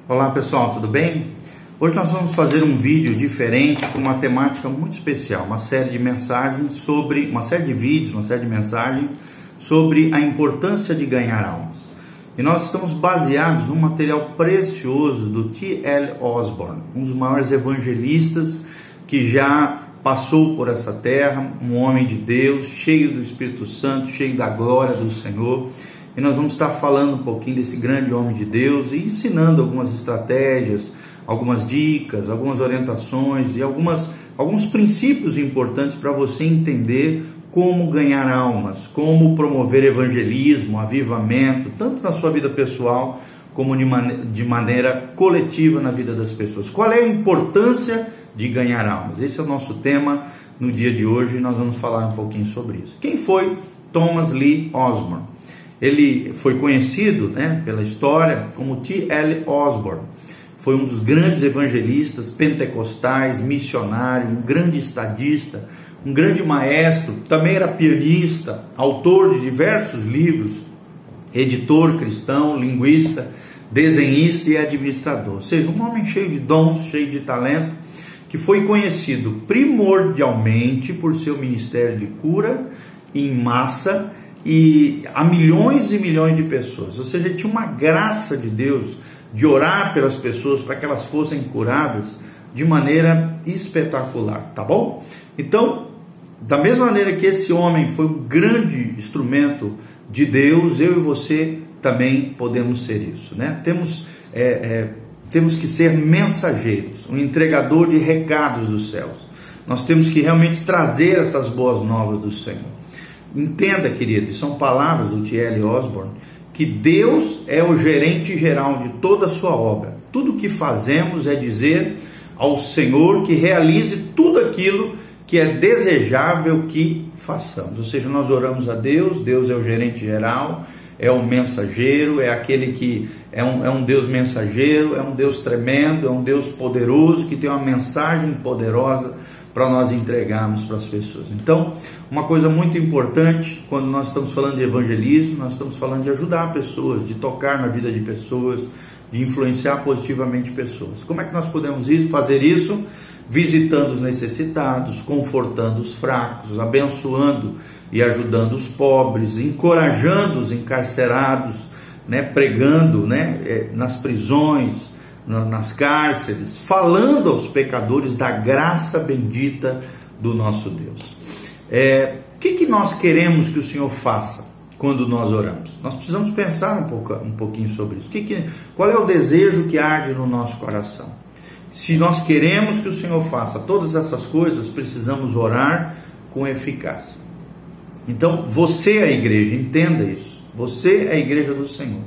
Olá pessoal, tudo bem? Hoje nós vamos fazer um vídeo diferente com uma temática muito especial, uma série de mensagens sobre, uma série de vídeos, uma série de mensagens sobre a importância de ganhar almas. E nós estamos baseados num material precioso do T.L. Osborn, um dos maiores evangelistas que já passou por essa terra, um homem de Deus, cheio do Espírito Santo, cheio da glória do Senhor. E nós vamos estar falando um pouquinho desse grande homem de Deus e ensinando algumas estratégias, algumas dicas, algumas orientações e alguns princípios importantes para você entender como ganhar almas, como promover evangelismo, avivamento, tanto na sua vida pessoal como de maneira coletiva na vida das pessoas. Qual é a importância de ganhar almas? Esse é o nosso tema no dia de hoje e nós vamos falar um pouquinho sobre isso. Quem foi Thomas Lee Osborn? Ele foi conhecido, pela história como T.L. Osborn. Foi um dos grandes evangelistas pentecostais, missionário, um grande estadista, um grande maestro, também era pianista, autor de diversos livros, editor cristão, linguista, desenhista e administrador. Ou seja, um homem cheio de dons, cheio de talento, que foi conhecido primordialmente por seu ministério de cura em massa e a milhões e milhões de pessoas. Ou seja, ele tinha uma graça de Deus de orar pelas pessoas para que elas fossem curadas de maneira espetacular, tá bom? Então, da mesma maneira que esse homem foi um grande instrumento de Deus, eu e você também podemos ser isso, Temos que ser mensageiros, um entregador de recados dos céus. Nós temos que realmente trazer essas boas novas do Senhor. Entenda, querido, são palavras do T.L. Osborn, que Deus é o gerente geral de toda a sua obra. Tudo o que fazemos é dizer ao Senhor que realize tudo aquilo que é desejável que façamos. Ou seja, nós oramos a Deus, Deus é o gerente geral, é o mensageiro, é aquele que é um Deus mensageiro, é um Deus tremendo, é um Deus poderoso, que tem uma mensagem poderosa para nós entregarmos para as pessoas. Então, uma coisa muito importante, quando nós estamos falando de evangelismo, nós estamos falando de ajudar pessoas, de tocar na vida de pessoas, de influenciar positivamente pessoas. Como é que nós podemos fazer isso? Visitando os necessitados, confortando os fracos, abençoando e ajudando os pobres, encorajando os encarcerados, pregando nas prisões, nas cárceres, falando aos pecadores da graça bendita do nosso Deus. O que nós queremos que o Senhor faça quando nós oramos? Nós precisamos pensar um pouquinho sobre isso. Qual é o desejo que arde no nosso coração? Se nós queremos que o Senhor faça todas essas coisas, precisamos orar com eficácia. Então, você é a igreja, entenda isso. Você é a igreja do Senhor.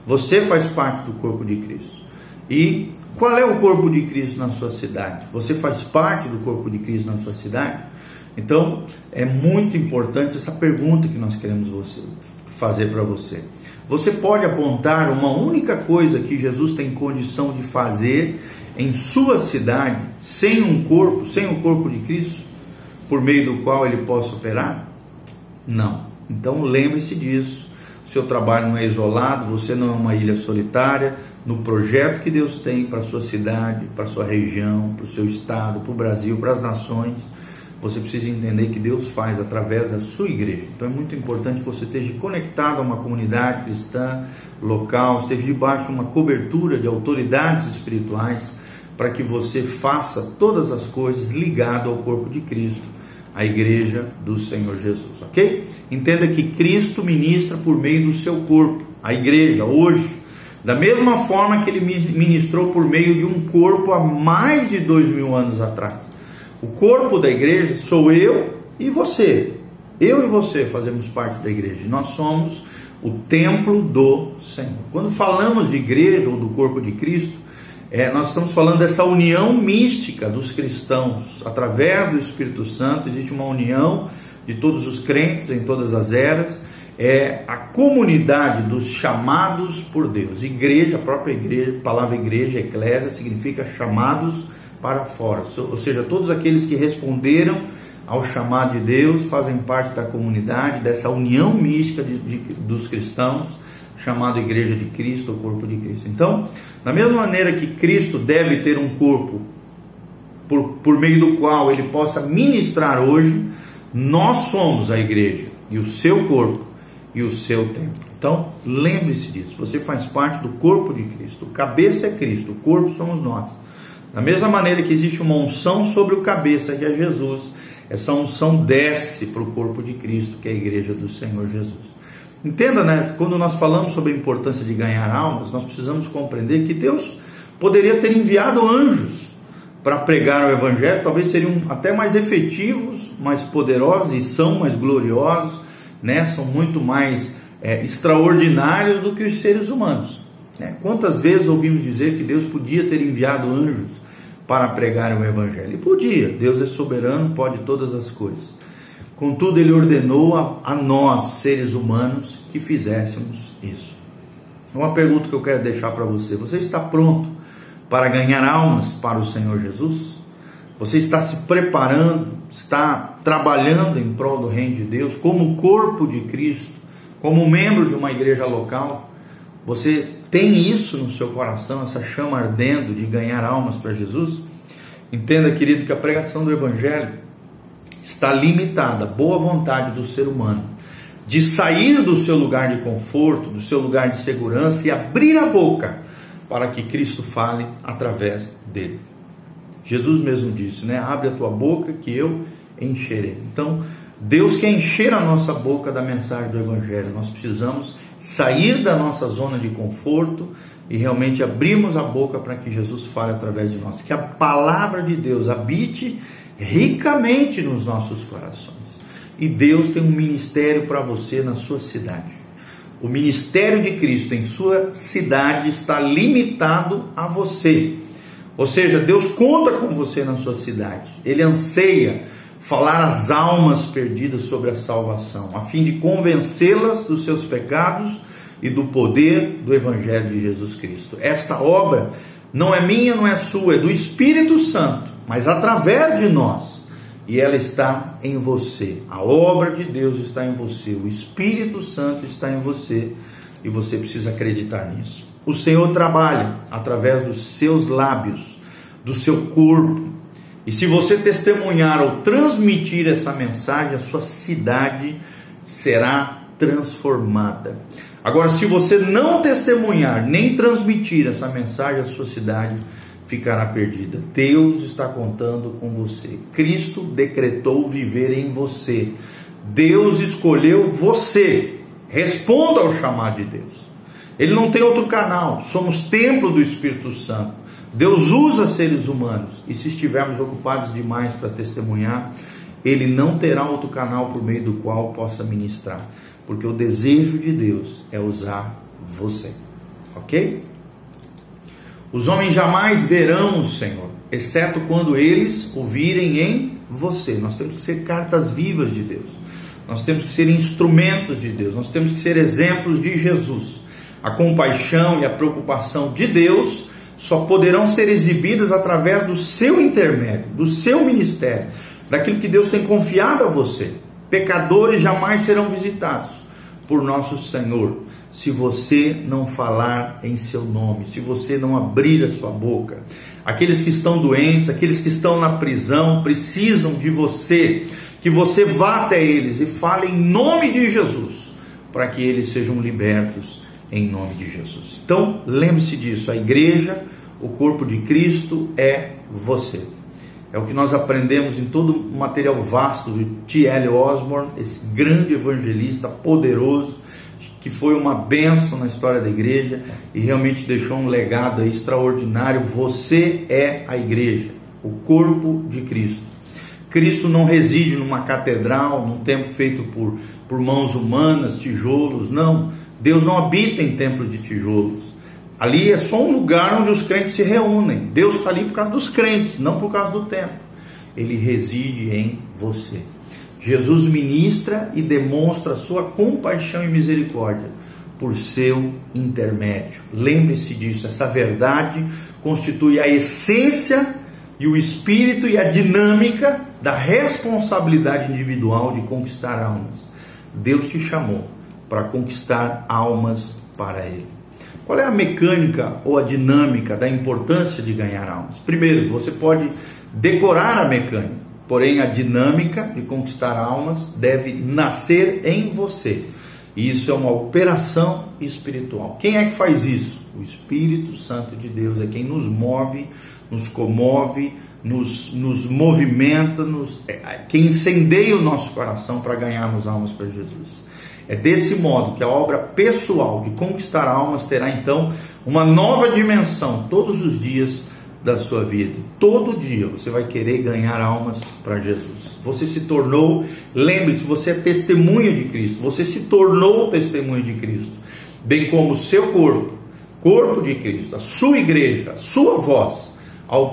Você faz parte do corpo de Cristo. E qual é o corpo de Cristo na sua cidade? Você faz parte do corpo de Cristo na sua cidade? Então, é muito importante essa pergunta que nós queremos fazer para você. Você pode apontar uma única coisa que Jesus tem condição de fazer em sua cidade, sem o corpo de Cristo, por meio do qual ele possa operar? Não. Então lembre-se disso. Seu trabalho não é isolado, você não é uma ilha solitária. No projeto que Deus tem para a sua cidade, para a sua região, para o seu estado, para o Brasil, para as nações, você precisa entender que Deus faz através da sua igreja. Então é muito importante que você esteja conectado a uma comunidade cristã local, esteja debaixo de uma cobertura de autoridades espirituais, para que você faça todas as coisas ligado ao corpo de Cristo, a igreja do Senhor Jesus, ok? Entenda que Cristo ministra por meio do seu corpo, a igreja, hoje, da mesma forma que ele ministrou por meio de um corpo há mais de 2000 anos atrás. O corpo da igreja sou eu e você. Eu e você fazemos parte da igreja. Nós somos o templo do Senhor. Quando falamos de igreja ou do corpo de Cristo, nós estamos falando dessa união mística dos cristãos. Através do Espírito Santo existe uma união de todos os crentes em todas as eras. É a comunidade dos chamados por Deus. Igreja, a própria igreja, a palavra igreja, eclésia, significa chamados para fora. Ou seja, todos aqueles que responderam ao chamado de Deus fazem parte da comunidade, dessa união mística dos cristãos, chamado Igreja de Cristo, o corpo de Cristo. Então, Da mesma maneira que Cristo deve ter um corpo por meio do qual ele possa ministrar hoje, nós somos a igreja e o seu corpo e o seu templo. Então, lembre-se disso, você faz parte do corpo de Cristo, o cabeça é Cristo, o corpo somos nós. Da mesma maneira que existe uma unção sobre o cabeça, que é Jesus, essa unção desce para o corpo de Cristo, que é a igreja do Senhor Jesus. Entenda, né? Quando nós falamos sobre a importância de ganhar almas, nós precisamos compreender que Deus poderia ter enviado anjos para pregar o Evangelho, talvez seriam até mais efetivos, mais poderosos, e são mais gloriosos, né? São muito mais extraordinários do que os seres humanos. Né? Quantas vezes ouvimos dizer que Deus podia ter enviado anjos para pregar o Evangelho? E podia, Deus é soberano, pode todas as coisas. Contudo, Ele ordenou a nós, seres humanos, que fizéssemos isso. Uma pergunta que eu quero deixar para você: você está pronto para ganhar almas para o Senhor Jesus? Você está se preparando, está trabalhando em prol do reino de Deus, como corpo de Cristo, como membro de uma igreja local? Você tem isso no seu coração, essa chama ardendo de ganhar almas para Jesus? Entenda, querido, que a pregação do Evangelho está limitada à boa vontade do ser humano de sair do seu lugar de conforto, do seu lugar de segurança e abrir a boca para que Cristo fale através dele. Jesus mesmo disse, né? Abre a tua boca que eu encherei. Então, Deus quer encher a nossa boca da mensagem do Evangelho. Nós precisamos sair da nossa zona de conforto e realmente abrirmos a boca para que Jesus fale através de nós. Que a palavra de Deus habite ricamente nos nossos corações. E Deus tem um ministério para você na sua cidade. O ministério de Cristo em sua cidade está limitado a você. Ou seja, Deus conta com você na sua cidade. Ele anseia falar às almas perdidas sobre a salvação, a fim de convencê-las dos seus pecados e do poder do Evangelho de Jesus Cristo. Esta obra não é minha, não é sua, é do Espírito Santo, mas através de nós, e ela está em você. A obra de Deus está em você, o Espírito Santo está em você, e você precisa acreditar nisso. O Senhor trabalha através dos seus lábios, do seu corpo, e se você testemunhar ou transmitir essa mensagem, a sua cidade será transformada. Agora, se você não testemunhar nem transmitir essa mensagem, a sua cidade ficará perdida. Deus está contando com você. Cristo decretou viver em você. Deus escolheu você. Responda ao chamado de Deus. Ele não tem outro canal. Somos templo do Espírito Santo. Deus usa seres humanos. E se estivermos ocupados demais para testemunhar, Ele não terá outro canal por meio do qual possa ministrar. Porque o desejo de Deus é usar você. Ok? Os homens jamais verão o Senhor, exceto quando eles o virem em você. Nós temos que ser cartas vivas de Deus. Nós temos que ser instrumentos de Deus. Nós temos que ser exemplos de Jesus. A compaixão e a preocupação de Deus só poderão ser exibidas através do seu intermédio, do seu ministério, daquilo que Deus tem confiado a você. Pecadores jamais serão visitados por nosso Senhor, se você não falar em seu nome, se você não abrir a sua boca. Aqueles que estão doentes, aqueles que estão na prisão, precisam de você, que você vá até eles e fale em nome de Jesus, para que eles sejam libertos em nome de Jesus. Então, lembre-se disso, a igreja, o corpo de Cristo é você. É o que nós aprendemos em todo o material vasto de T.L. Osborn, esse grande evangelista poderoso, que foi uma bênção na história da igreja e realmente deixou um legado aí extraordinário. Você é a igreja, o corpo de Cristo. Cristo não reside numa catedral, num templo feito por mãos humanas, tijolos, não. Deus não habita em templo de tijolos. Ali é só um lugar onde os crentes se reúnem. Deus está ali por causa dos crentes, não por causa do templo. Ele reside em você. Jesus ministra e demonstra sua compaixão e misericórdia por seu intermédio. Lembre-se disso, essa verdade constitui a essência e o espírito e a dinâmica da responsabilidade individual de conquistar almas. Deus te chamou para conquistar almas para Ele. Qual é a mecânica ou a dinâmica da importância de ganhar almas? Primeiro, você pode decorar a mecânica, porém a dinâmica de conquistar almas deve nascer em você. E isso é uma operação espiritual. Quem é que faz isso? O Espírito Santo de Deus é quem nos move, nos comove, nos movimenta, quem incendeia o nosso coração para ganharmos almas para Jesus. É desse modo que a obra pessoal de conquistar almas terá então uma nova dimensão todos os dias da sua vida. Todo dia você vai querer ganhar almas para Jesus. Você se tornou, lembre-se, você é testemunha de Cristo. Você se tornou testemunha de Cristo, bem como o seu corpo de Cristo, a sua igreja, a sua voz, ao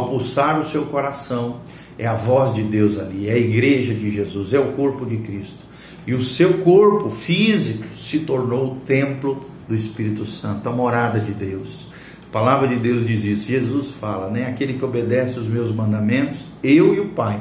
pulsar o seu coração, é a voz de Deus ali, é a igreja de Jesus, é o corpo de Cristo. E o seu corpo físico se tornou o templo do Espírito Santo, a morada de Deus. A palavra de Deus diz isso. Jesus fala, né? Aquele que obedece os meus mandamentos, eu e o Pai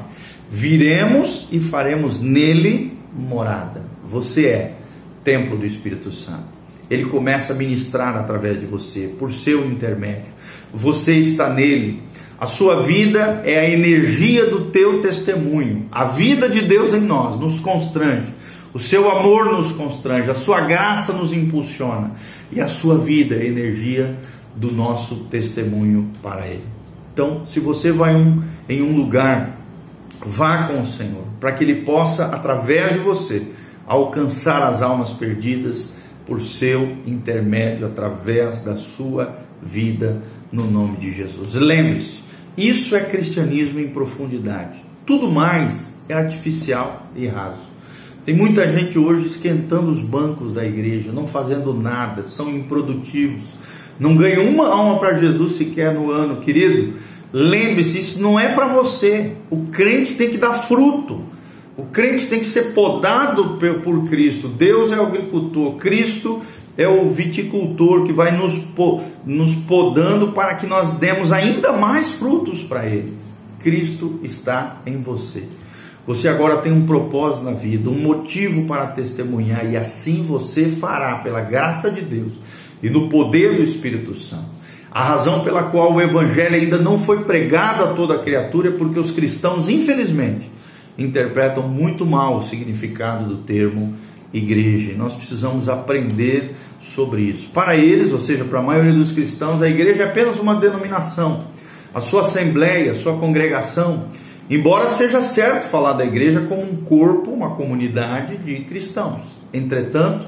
viremos e faremos nele morada. Você é templo do Espírito Santo. Ele começa a ministrar através de você, por seu intermédio. Você está nele. A sua vida é a energia do teu testemunho. A vida de Deus em nós nos constrange. O seu amor nos constrange, a sua graça nos impulsiona, e a sua vida é a energia do nosso testemunho para Ele. Então, se você vai em um lugar, vá com o Senhor, para que Ele possa, através de você, alcançar as almas perdidas por seu intermédio, através da sua vida, no nome de Jesus. Lembre-se, isso é cristianismo em profundidade. Tudo mais é artificial e raso. Tem muita gente hoje esquentando os bancos da igreja, não fazendo nada, são improdutivos, não ganham uma alma para Jesus sequer no ano. Querido, lembre-se, isso não é para você. O crente tem que dar fruto, o crente tem que ser podado por Cristo. Deus é o agricultor, Cristo é o viticultor que vai nos podando para que nós demos ainda mais frutos para Ele. Cristo está em você. Você agora tem um propósito na vida, um motivo para testemunhar, e assim você fará, pela graça de Deus e no poder do Espírito Santo. A razão pela qual o Evangelho ainda não foi pregado a toda a criatura é porque os cristãos, infelizmente, interpretam muito mal o significado do termo igreja. E nós precisamos aprender sobre isso. Para eles, ou seja, para a maioria dos cristãos, a igreja é apenas uma denominação, a sua assembleia, a sua congregação. Embora seja certo falar da igreja como um corpo, uma comunidade de cristãos. Entretanto,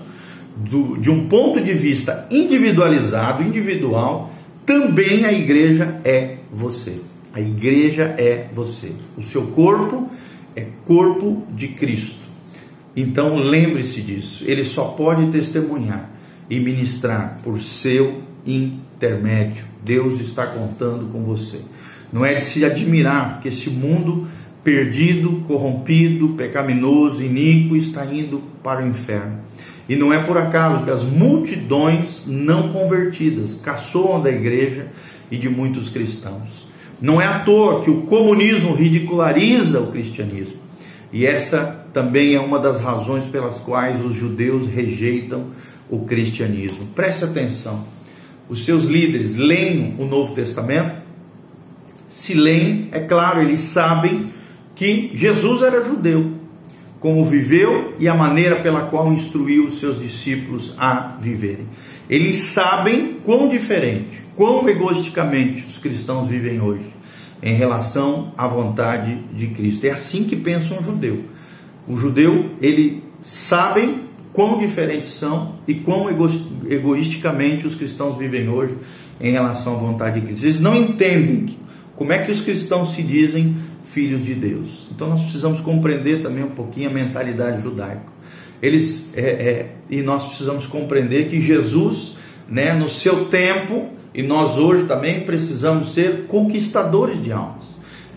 de um ponto de vista individualizado, individual, também a igreja é você. A igreja é você. O seu corpo é corpo de Cristo. Então lembre-se disso. Ele só pode testemunhar e ministrar por seu intermédio. Deus está contando com você. Não é de se admirar que esse mundo perdido, corrompido, pecaminoso, iníquo está indo para o inferno. E não é por acaso que as multidões não convertidas caçoam da igreja e de muitos cristãos. Não é à toa que o comunismo ridiculariza o cristianismo. E essa também é uma das razões pelas quais os judeus rejeitam o cristianismo. Preste atenção. Os seus líderes leem o Novo Testamento? Se leem, é claro, eles sabem que Jesus era judeu, como viveu e a maneira pela qual instruiu os seus discípulos a viverem. Eles sabem quão diferente, quão egoisticamente os cristãos vivem hoje em relação à vontade de Cristo. É assim que pensa um judeu. O judeu, ele sabe quão diferentes são e quão egoisticamente os cristãos vivem hoje em relação à vontade de Cristo. Eles não entendem como é que os cristãos se dizem filhos de Deus. Então nós precisamos compreender também um pouquinho a mentalidade judaica. E nós precisamos compreender que Jesus, no seu tempo, e nós hoje também precisamos ser conquistadores de almas.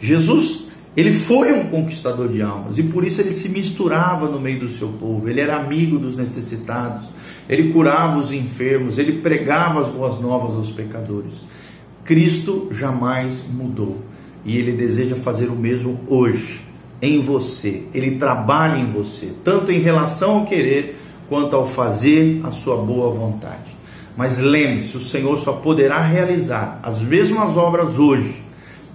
Jesus, ele foi um conquistador de almas, e por isso ele se misturava no meio do seu povo. Ele era amigo dos necessitados, ele curava os enfermos, ele pregava as boas novas aos pecadores. Cristo jamais mudou, e Ele deseja fazer o mesmo hoje, em você. Ele trabalha em você, tanto em relação ao querer, quanto ao fazer a sua boa vontade. Mas lembre-se, o Senhor só poderá realizar as mesmas obras hoje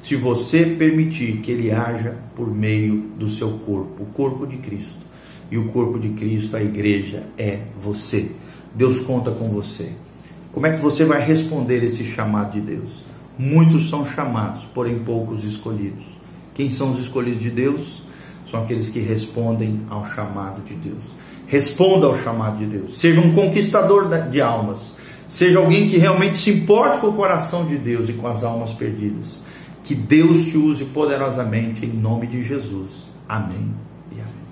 se você permitir que Ele haja por meio do seu corpo, o corpo de Cristo. E o corpo de Cristo, a igreja, é você. Deus conta com você. Como é que você vai responder esse chamado de Deus? Muitos são chamados, porém poucos escolhidos. Quem são os escolhidos de Deus? São aqueles que respondem ao chamado de Deus. Responda ao chamado de Deus. Seja um conquistador de almas. Seja alguém que realmente se importe com o coração de Deus e com as almas perdidas. Que Deus te use poderosamente em nome de Jesus. Amém e amém.